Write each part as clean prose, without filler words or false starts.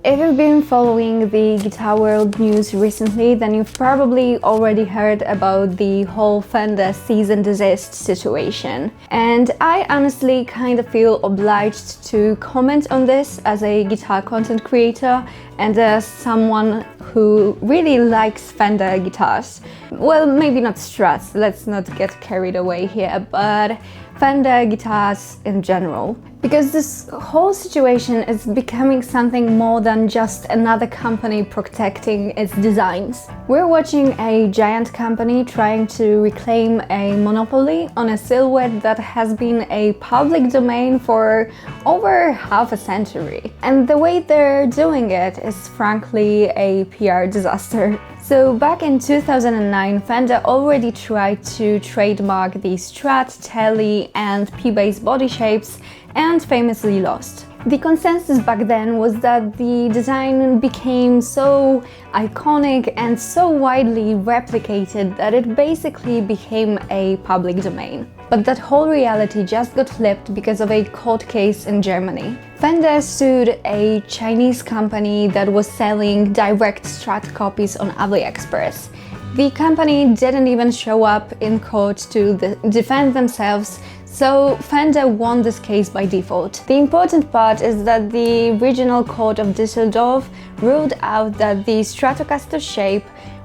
If you've been following the guitar world news recently, then you've probably already heard about the whole Fender cease and desist situation. And I honestly kind of feel obliged to comment on this as a guitar content creator and as someone who really likes Fender guitars. Well, maybe not Strats, let's not get carried away here, but Fender guitars in general. Because this whole situation is becoming something more than just another company protecting its designs. We're watching a giant company trying to reclaim a monopoly on a silhouette that has been a public domain for over half a century. And the way they're doing it is frankly a PR disaster. So back in 2009, Fender already tried to trademark the Strat, Tele and P-bass body shapes and famously lost. The consensus back then was that the design became so iconic and so widely replicated that it basically became a public domain. But that whole reality just got flipped because of a court case in Germany. Fender sued a Chinese company that was selling direct Strat copies on AliExpress. The company didn't even show up in court to defend themselves, so Fender won this case by default. The important part is that the regional court of Düsseldorf ruled out that the Stratocaster shape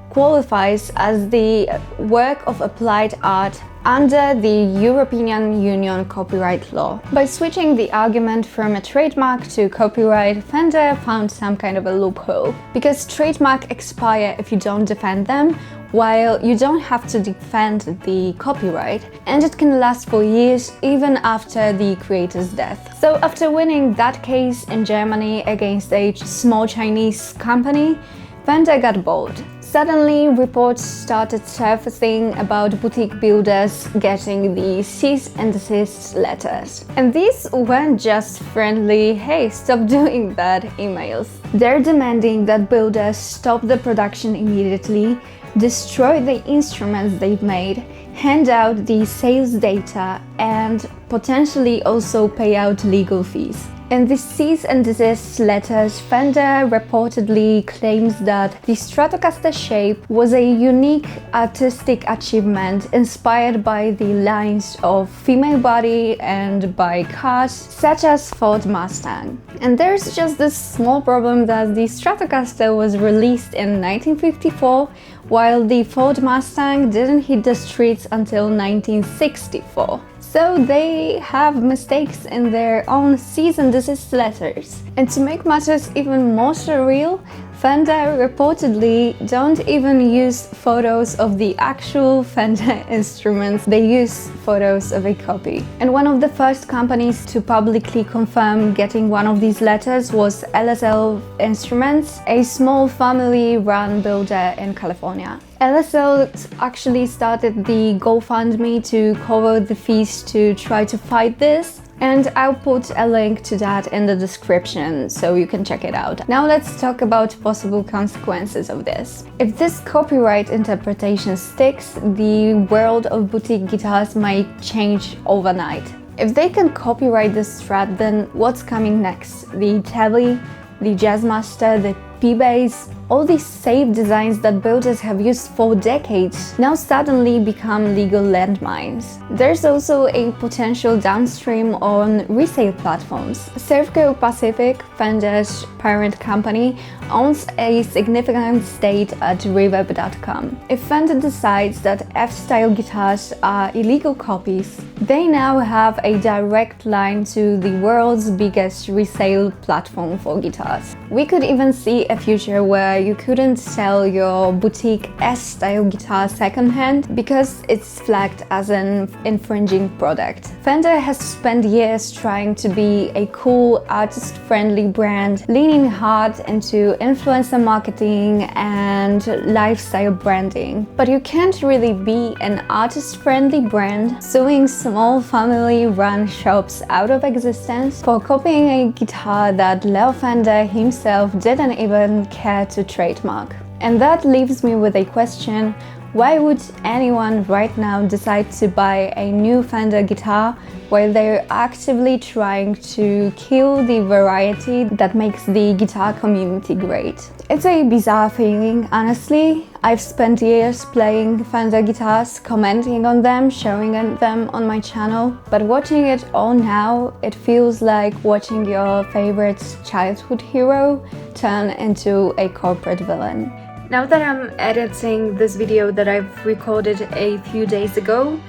qualifies as the work of applied art under the European Union copyright law. By switching the argument from a trademark to copyright, Fender found some kind of a loophole. Because trademarks expire if you don't defend them, while you don't have to defend the copyright, and it can last for years even after the creator's death. So after winning that case in Germany against a small Chinese company, Fender got bold. Suddenly, reports started surfacing about boutique builders getting the cease and desist letters. And these weren't just friendly, hey, stop doing that emails. They're demanding that builders stop the production immediately, destroy the instruments they've made, hand out the sales data, and potentially also pay out legal fees. In the cease and desist letters, Fender reportedly claims that the Stratocaster shape was a unique artistic achievement inspired by the lines of female body and by cars such as Ford Mustang. And there's just this small problem that the Stratocaster was released in 1954, while the Ford Mustang didn't hit the streets until 1964. So they have mistakes in their own cease and desist letters. And to make matters even more surreal, Fender reportedly don't even use photos of the actual Fender instruments, they use photos of a copy. And one of the first companies to publicly confirm getting one of these letters was LSL Instruments, a small family-run builder in California. LSL actually started the GoFundMe to cover the fees to try to fight this, and I'll put a link to that in the description so you can check it out. Now let's talk about possible consequences of this. If this copyright interpretation sticks, the world of boutique guitars might change overnight. If they can copyright this Strat, then what's coming next? The Tele, the Jazzmaster, the P-bass, all these safe designs that builders have used for decades now suddenly become legal landmines. There's also a potential downstream on resale platforms. Servco Pacific, Fender's parent company, owns a significant stake at Reverb.com. If Fender decides that F-style guitars are illegal copies, they now have a direct line to the world's biggest resale platform for guitars. We could even see a future where you couldn't sell your boutique S-style guitar secondhand because it's flagged as an infringing product. Fender has spent years trying to be a cool, artist-friendly brand, leaning hard into influencer marketing and lifestyle branding. But you can't really be an artist-friendly brand suing small family-run shops out of existence for copying a guitar that Leo Fender himself didn't even care to trademark. And that leaves me with a question: Why would anyone right now decide to buy a new Fender guitar while they're actively trying to kill the variety that makes the guitar community great? It's a bizarre feeling, honestly. I've spent years playing Fender guitars, commenting on them, showing them on my channel, but watching it all now, it feels like watching your favorite childhood hero turn into a corporate villain. Now that I'm editing this video that I've recorded a few days ago,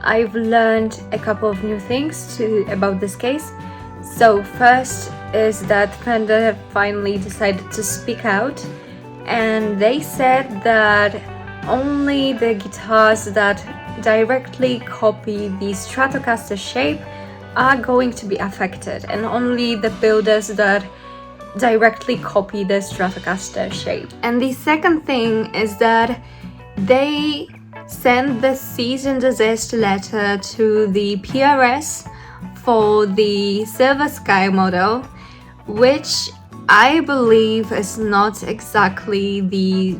I've learned a couple of new things about this case. So first is that Fender finally decided to speak out, and they said that only the guitars that directly copy the Stratocaster shape are going to be affected, and only the builders that directly copy the Stratocaster shape. And the second thing is that they sent the cease and desist letter to the PRS for the Silver Sky model, which I believe is not exactly the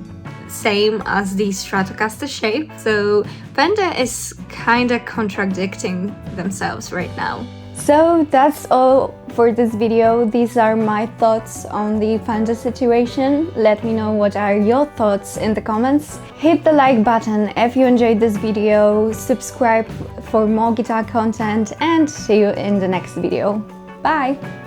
same as the Stratocaster shape. So Fender is kind of contradicting themselves right now. So that's all for this video. These are my thoughts on the Fender situation. Let me know what are your thoughts in the comments. Hit the like button if you enjoyed this video, subscribe for more guitar content, and see you in the next video. Bye!